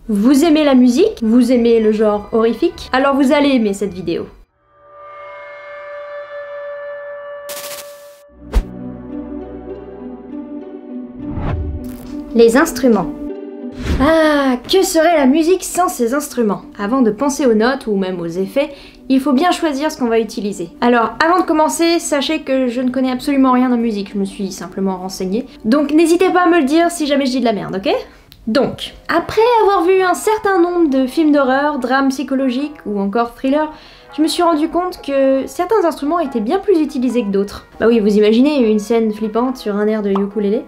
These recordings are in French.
Vous aimez la musique? Vous aimez le genre horrifique? Alors vous allez aimer cette vidéo. Les instruments. Ah, que serait la musique sans ces instruments? Avant de penser aux notes ou même aux effets, il faut bien choisir ce qu'on va utiliser. Alors, avant de commencer, sachez que je ne connais absolument rien en musique, je me suis simplement renseignée. Donc n'hésitez pas à me le dire si jamais je dis de la merde, ok? Donc, après avoir vu un certain nombre de films d'horreur, drames psychologiques ou encore thrillers, je me suis rendu compte que certains instruments étaient bien plus utilisés que d'autres. Bah oui, vous imaginez une scène flippante sur un air de ukulélé?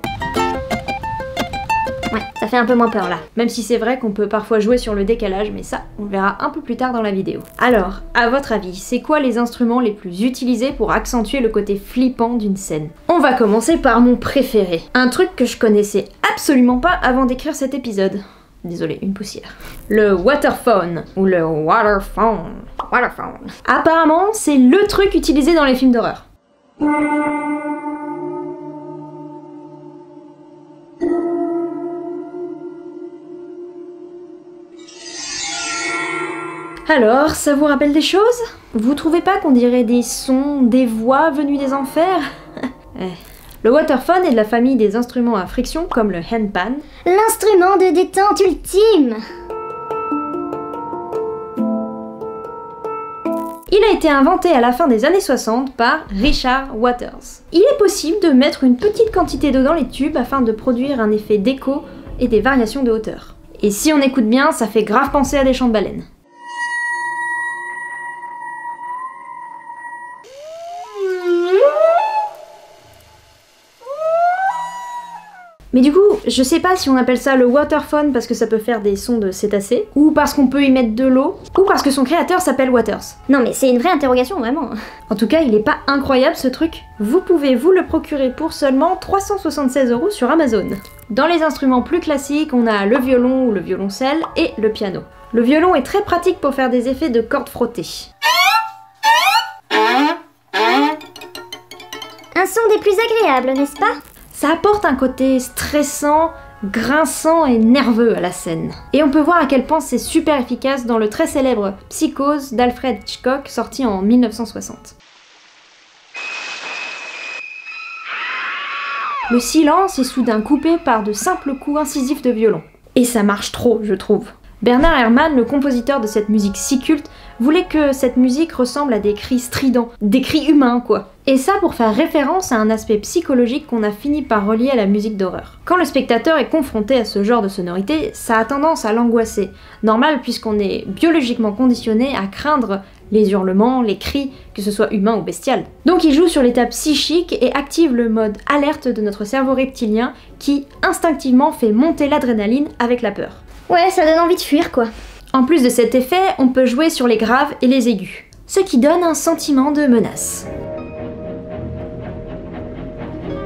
Ouais, ça fait un peu moins peur là. Même si c'est vrai qu'on peut parfois jouer sur le décalage, mais ça, on le verra un peu plus tard dans la vidéo. Alors, à votre avis, c'est quoi les instruments les plus utilisés pour accentuer le côté flippant d'une scène? On va commencer par mon préféré. Un truc que je connaissais absolument pas avant d'écrire cet épisode. Désolé, une poussière. Le waterphone, ou le waterphone. Apparemment, c'est le truc utilisé dans les films d'horreur. Alors, ça vous rappelle des choses? Vous trouvez pas qu'on dirait des sons, des voix venues des enfers? Le waterphone est de la famille des instruments à friction comme le handpan. L'instrument de détente ultime. Il a été inventé à la fin des années 60 par Richard Waters. Il est possible de mettre une petite quantité d'eau dans les tubes afin de produire un effet d'écho et des variations de hauteur. Et si on écoute bien, ça fait grave penser à des chants de baleines. Mais du coup, je sais pas si on appelle ça le waterphone parce que ça peut faire des sons de cétacés, ou parce qu'on peut y mettre de l'eau, ou parce que son créateur s'appelle Waters. Non mais c'est une vraie interrogation, vraiment. En tout cas, il est pas incroyable ce truc. Vous pouvez vous le procurer pour seulement 376 € sur Amazon. Dans les instruments plus classiques, on a le violon ou le violoncelle et le piano. Le violon est très pratique pour faire des effets de cordes frottées. Un son des plus agréables, n'est-ce pas? Ça apporte un côté stressant, grinçant et nerveux à la scène. Et on peut voir à quel point c'est super efficace dans le très célèbre Psychose d'Alfred Hitchcock sorti en 1960. Le silence est soudain coupé par de simples coups incisifs de violon. Et ça marche trop, je trouve. Bernard Herrmann, le compositeur de cette musique si culte, voulait que cette musique ressemble à des cris stridents, des cris humains quoi. Et ça pour faire référence à un aspect psychologique qu'on a fini par relier à la musique d'horreur. Quand le spectateur est confronté à ce genre de sonorité, ça a tendance à l'angoisser. Normal puisqu'on est biologiquement conditionné à craindre les hurlements, les cris, que ce soit humain ou bestial. Donc il joue sur l'état psychique et active le mode alerte de notre cerveau reptilien qui instinctivement fait monter l'adrénaline avec la peur. Ouais, ça donne envie de fuir quoi. En plus de cet effet, on peut jouer sur les graves et les aigus, ce qui donne un sentiment de menace.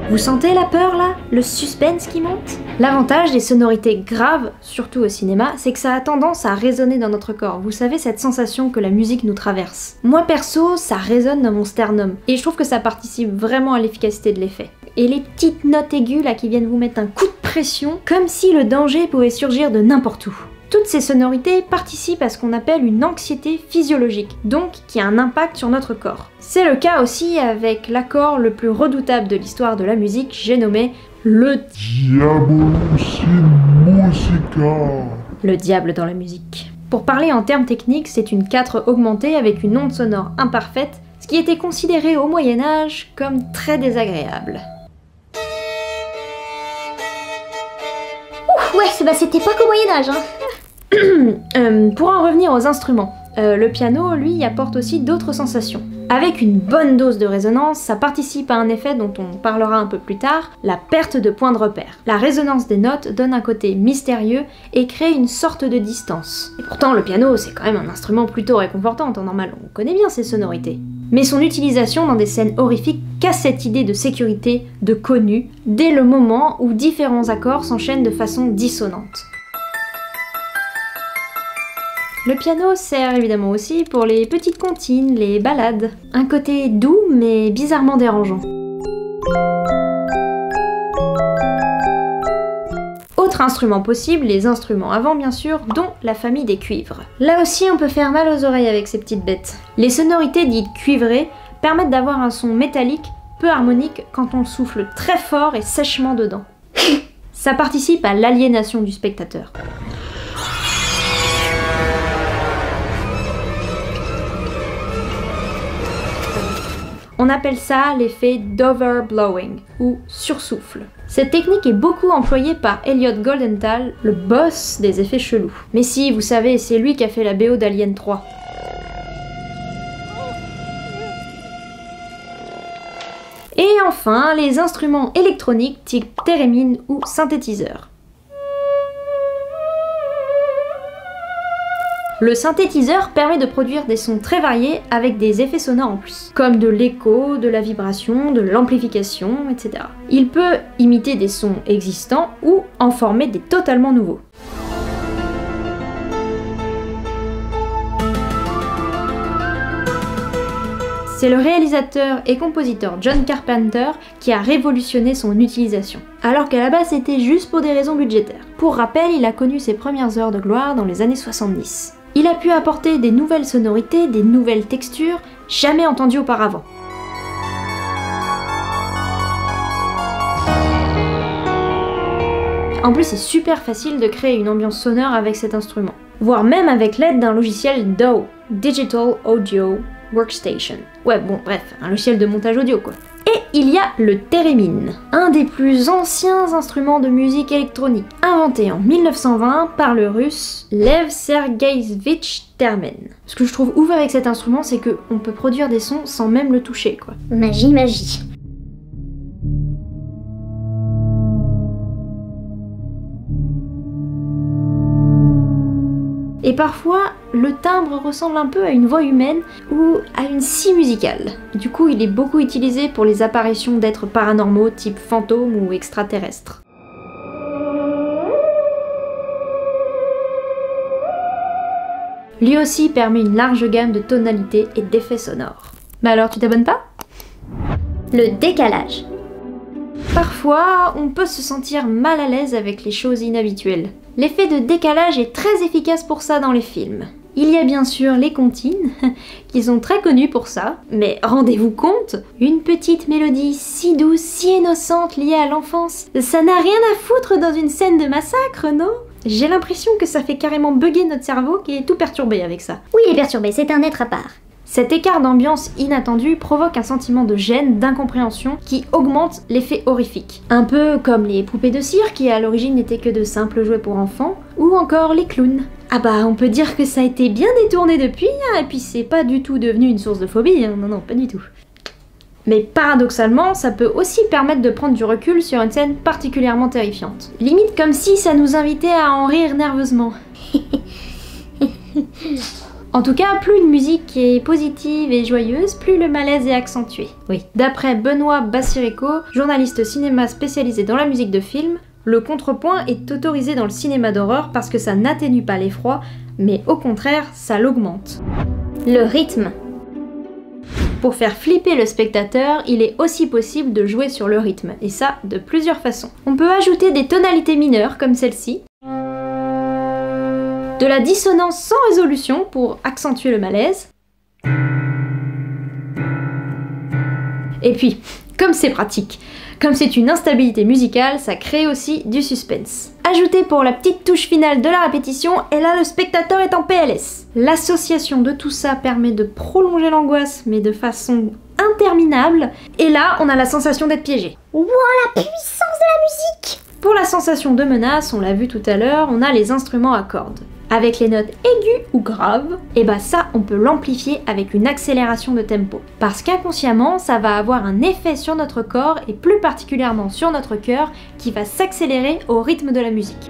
Vous sentez la peur là? Le suspense qui monte? L'avantage des sonorités graves, surtout au cinéma, c'est que ça a tendance à résonner dans notre corps. Vous savez, cette sensation que la musique nous traverse. Moi perso, ça résonne dans mon sternum, et je trouve que ça participe vraiment à l'efficacité de l'effet. Et les petites notes aiguës là qui viennent vous mettre un coup de pression, comme si le danger pouvait surgir de n'importe où. Toutes ces sonorités participent à ce qu'on appelle une anxiété physiologique, donc qui a un impact sur notre corps. C'est le cas aussi avec l'accord le plus redoutable de l'histoire de la musique, j'ai nommé le Diabolus in musica. Le diable dans la musique. Pour parler en termes techniques, c'est une 4 augmentée avec une onde sonore imparfaite, ce qui était considéré au Moyen-Âge comme très désagréable. Ouais, bah c'était pas qu'au Moyen-Âge, hein. Pour en revenir aux instruments, le piano, lui, apporte aussi d'autres sensations. Avec une bonne dose de résonance, ça participe à un effet dont on parlera un peu plus tard, la perte de point de repère. La résonance des notes donne un côté mystérieux et crée une sorte de distance. Et pourtant, le piano, c'est quand même un instrument plutôt réconfortant en temps normal, on connaît bien ses sonorités. Mais son utilisation dans des scènes horrifiques casse cette idée de sécurité, de connu, dès le moment où différents accords s'enchaînent de façon dissonante. Le piano sert évidemment aussi pour les petites comptines, les ballades. Un côté doux mais bizarrement dérangeant. Autre instrument possible, les instruments à vent bien sûr, dont la famille des cuivres. Là aussi on peut faire mal aux oreilles avec ces petites bêtes. Les sonorités dites cuivrées permettent d'avoir un son métallique peu harmonique quand on souffle très fort et sèchement dedans. Ça participe à l'aliénation du spectateur. On appelle ça l'effet d'overblowing ou sursouffle. Cette technique est beaucoup employée par Elliot Goldenthal, le boss des effets chelous. Mais si, vous savez, c'est lui qui a fait la BO d'Alien 3. Et enfin, les instruments électroniques type thérémine ou synthétiseur. Le synthétiseur permet de produire des sons très variés avec des effets sonores en plus, comme de l'écho, de la vibration, de l'amplification, etc. Il peut imiter des sons existants ou en former des totalement nouveaux. C'est le réalisateur et compositeur John Carpenter qui a révolutionné son utilisation, alors qu'à la base c'était juste pour des raisons budgétaires. Pour rappel, il a connu ses premières heures de gloire dans les années 70. Il a pu apporter des nouvelles sonorités, des nouvelles textures, jamais entendues auparavant. En plus, c'est super facile de créer une ambiance sonore avec cet instrument, voire même avec l'aide d'un logiciel DAW, Digital Audio Workstation. Ouais, bon, bref, un logiciel de montage audio quoi. Et il y a le thérémine, un des plus anciens instruments de musique électronique, inventé en 1920 par le russe Lev Sergeevitch Termen. Ce que je trouve ouf avec cet instrument, c'est qu'on peut produire des sons sans même le toucher, quoi. Magie, magie. Et parfois, le timbre ressemble un peu à une voix humaine ou à une scie musicale. Du coup, il est beaucoup utilisé pour les apparitions d'êtres paranormaux type fantômes ou extraterrestres. Lui aussi permet une large gamme de tonalités et d'effets sonores. Bah alors, tu t'abonnes pas ? Le décalage. Parfois, on peut se sentir mal à l'aise avec les choses inhabituelles. L'effet de décalage est très efficace pour ça dans les films. Il y a bien sûr les comptines, qui sont très connues pour ça, mais rendez-vous compte, une petite mélodie si douce, si innocente liée à l'enfance, ça n'a rien à foutre dans une scène de massacre, non ? J'ai l'impression que ça fait carrément bugger notre cerveau qui est tout perturbé avec ça. Oui, il est perturbé, c'est un être à part. Cet écart d'ambiance inattendu provoque un sentiment de gêne, d'incompréhension qui augmente l'effet horrifique. Un peu comme les poupées de cire qui à l'origine n'étaient que de simples jouets pour enfants, ou encore les clowns. Ah bah on peut dire que ça a été bien détourné depuis, hein, et puis c'est pas du tout devenu une source de phobie, hein, non, pas du tout. Mais paradoxalement, ça peut aussi permettre de prendre du recul sur une scène particulièrement terrifiante. Limite comme si ça nous invitait à en rire nerveusement. En tout cas, plus une musique est positive et joyeuse, plus le malaise est accentué. Oui. D'après Benoît Bassirico, journaliste cinéma spécialisé dans la musique de film, le contrepoint est autorisé dans le cinéma d'horreur parce que ça n'atténue pas l'effroi, mais au contraire, ça l'augmente. Le rythme. Pour faire flipper le spectateur, il est aussi possible de jouer sur le rythme, et ça de plusieurs façons. On peut ajouter des tonalités mineures comme celle-ci, de la dissonance sans résolution pour accentuer le malaise. Et puis, comme c'est pratique, comme c'est une instabilité musicale, ça crée aussi du suspense. Ajoutez pour la petite touche finale de la répétition, et là le spectateur est en PLS. L'association de tout ça permet de prolonger l'angoisse, mais de façon interminable, et là on a la sensation d'être piégé. Wow, la puissance de la musique! Pour la sensation de menace, on l'a vu tout à l'heure, on a les instruments à cordes. Avec les notes aiguës ou graves, et bah ça on peut l'amplifier avec une accélération de tempo. Parce qu'inconsciemment, ça va avoir un effet sur notre corps et plus particulièrement sur notre cœur qui va s'accélérer au rythme de la musique.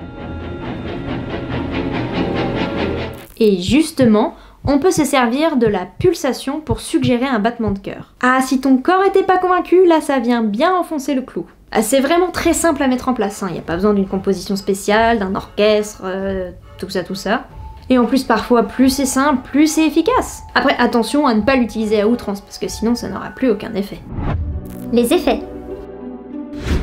Et justement, on peut se servir de la pulsation pour suggérer un battement de cœur. Ah, si ton corps était pas convaincu, là ça vient bien enfoncer le clou. Ah, c'est vraiment très simple à mettre en place, hein. Y a pas besoin d'une composition spéciale, d'un orchestre, tout ça. Et en plus, parfois, plus c'est simple, plus c'est efficace. Après, attention à ne pas l'utiliser à outrance, parce que sinon ça n'aura plus aucun effet. Les effets.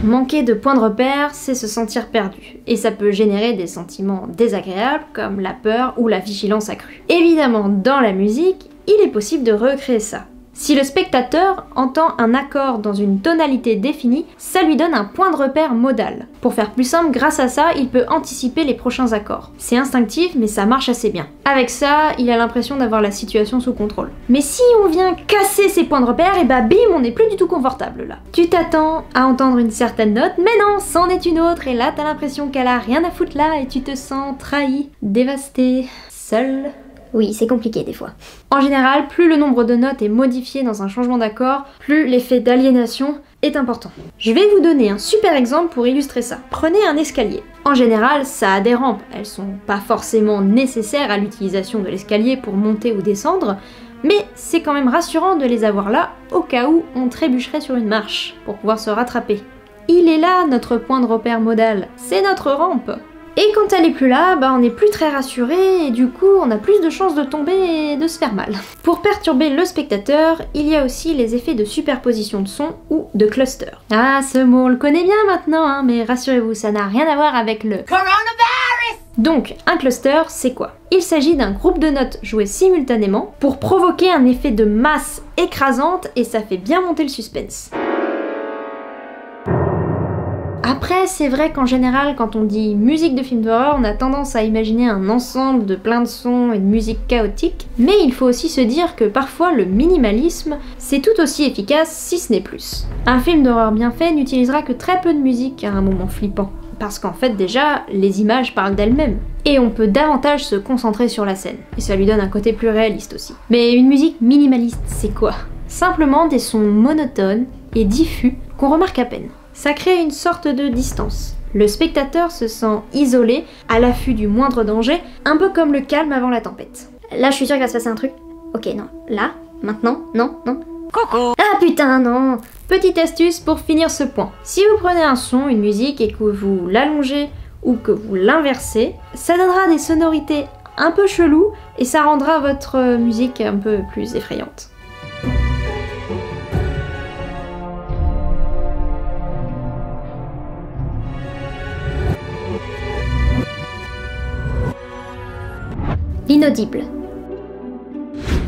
Manquer de points de repère, c'est se sentir perdu, et ça peut générer des sentiments désagréables comme la peur ou la vigilance accrue. Évidemment, dans la musique, il est possible de recréer ça. Si le spectateur entend un accord dans une tonalité définie, ça lui donne un point de repère modal. Pour faire plus simple, grâce à ça, il peut anticiper les prochains accords. C'est instinctif, mais ça marche assez bien. Avec ça, il a l'impression d'avoir la situation sous contrôle. Mais si on vient casser ses points de repère, et bah bim, on n'est plus du tout confortable là. Tu t'attends à entendre une certaine note, mais non, c'en est une autre, et là t'as l'impression qu'elle a rien à foutre là, et tu te sens trahi, dévasté, seul. Oui, c'est compliqué des fois. En général, plus le nombre de notes est modifié dans un changement d'accord, plus l'effet d'aliénation est important. Je vais vous donner un super exemple pour illustrer ça. Prenez un escalier. En général, ça a des rampes. Elles sont pas forcément nécessaires à l'utilisation de l'escalier pour monter ou descendre, mais c'est quand même rassurant de les avoir là au cas où on trébucherait sur une marche pour pouvoir se rattraper. Il est là notre point de repère modal, c'est notre rampe. Et quand elle est plus là, bah on n'est plus très rassuré et du coup on a plus de chances de tomber et de se faire mal. Pour perturber le spectateur, il y a aussi les effets de superposition de son ou de cluster. Ah, ce mot on le connaît bien maintenant, hein, mais rassurez-vous, ça n'a rien à voir avec le coronavirus. Donc, un cluster, c'est quoi? Il s'agit d'un groupe de notes jouées simultanément pour provoquer un effet de masse écrasante et ça fait bien monter le suspense. Après, c'est vrai qu'en général, quand on dit musique de film d'horreur, on a tendance à imaginer un ensemble de plein de sons et de musique chaotique, mais il faut aussi se dire que parfois le minimalisme, c'est tout aussi efficace, si ce n'est plus. Un film d'horreur bien fait n'utilisera que très peu de musique à un moment flippant, parce qu'en fait déjà, les images parlent d'elles-mêmes, et on peut davantage se concentrer sur la scène, et ça lui donne un côté plus réaliste aussi. Mais une musique minimaliste, c'est quoi? Simplement des sons monotones et diffus qu'on remarque à peine. Ça crée une sorte de distance. Le spectateur se sent isolé, à l'affût du moindre danger, un peu comme le calme avant la tempête. Là, je suis sûre qu'il va se passer un truc. Ok, non. Là, maintenant, non. Coucou. Ah putain, non. Petite astuce pour finir ce point. Si vous prenez un son, une musique, et que vous l'allongez ou que vous l'inversez, ça donnera des sonorités un peu cheloues et ça rendra votre musique un peu plus effrayante. L'inaudible.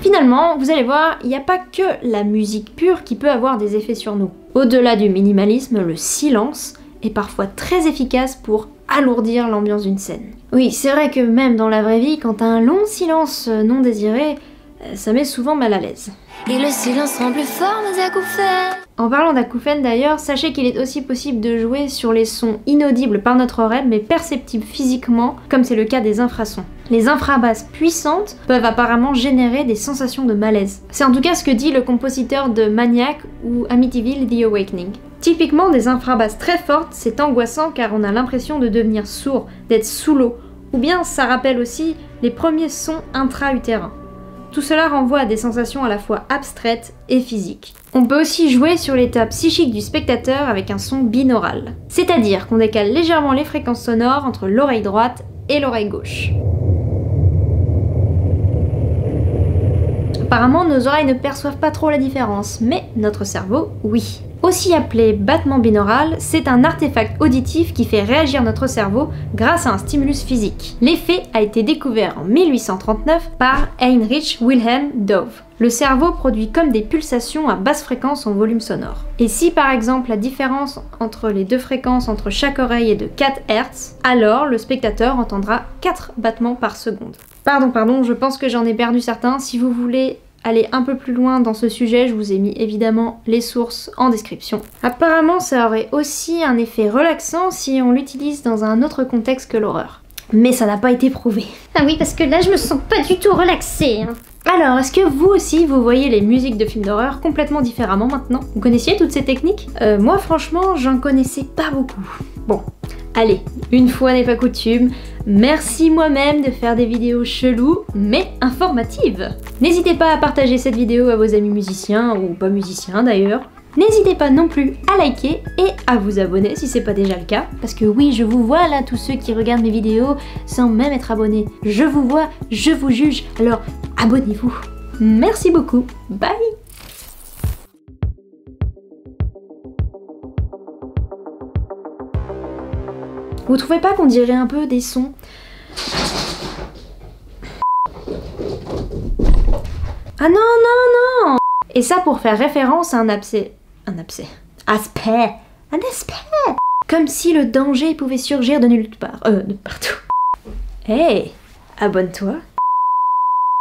Finalement, vous allez voir, il n'y a pas que la musique pure qui peut avoir des effets sur nous. Au-delà du minimalisme, le silence est parfois très efficace pour alourdir l'ambiance d'une scène. Oui, c'est vrai que même dans la vraie vie, quand t'as un long silence non désiré, ça met souvent mal à l'aise. Et le silence rend plus fort nos acouphènes. En parlant d'acouphènes d'ailleurs, sachez qu'il est aussi possible de jouer sur les sons inaudibles par notre oreille mais perceptibles physiquement, comme c'est le cas des infrasons. Les infrabasses puissantes peuvent apparemment générer des sensations de malaise. C'est en tout cas ce que dit le compositeur de Maniac ou Amityville The Awakening. Typiquement, des infrabasses très fortes, c'est angoissant car on a l'impression de devenir sourd, d'être sous l'eau, ou bien ça rappelle aussi les premiers sons intra-utérins. Tout cela renvoie à des sensations à la fois abstraites et physiques. On peut aussi jouer sur l'état psychique du spectateur avec un son binaural. C'est-à-dire qu'on décale légèrement les fréquences sonores entre l'oreille droite et l'oreille gauche. Apparemment, nos oreilles ne perçoivent pas trop la différence, mais notre cerveau, oui. Aussi appelé battement binaural, c'est un artefact auditif qui fait réagir notre cerveau grâce à un stimulus physique. L'effet a été découvert en 1839 par Heinrich Wilhelm Dove. Le cerveau produit comme des pulsations à basse fréquence en volume sonore. Et si par exemple la différence entre les deux fréquences entre chaque oreille est de 4 Hz, alors le spectateur entendra 4 battements par seconde. Pardon, je pense que j'en ai perdu certains. Si vous voulez aller un peu plus loin dans ce sujet, je vous ai mis évidemment les sources en description. Apparemment, ça aurait aussi un effet relaxant si on l'utilise dans un autre contexte que l'horreur. Mais ça n'a pas été prouvé. Ah oui, parce que là, je me sens pas du tout relaxée. Hein. Alors, est-ce que vous aussi, vous voyez les musiques de films d'horreur complètement différemment maintenant? Vous connaissiez toutes ces techniques? Moi, franchement, j'en connaissais pas beaucoup. Bon, allez, une fois n'est pas coutume, merci moi-même de faire des vidéos cheloues, mais informatives. N'hésitez pas à partager cette vidéo à vos amis musiciens, ou pas musiciens d'ailleurs. N'hésitez pas non plus à liker et à vous abonner si c'est pas déjà le cas. Parce que oui, je vous vois là, tous ceux qui regardent mes vidéos sans même être abonnés. Je vous vois, je vous juge, alors abonnez-vous. Merci beaucoup, bye! Vous trouvez pas qu'on dirait un peu des sons? Ah non, non, non! Et ça pour faire référence à un abcès. Un abcès. Aspect! Un aspect! Comme si le danger pouvait surgir de nulle part. De partout. Hey! Abonne-toi!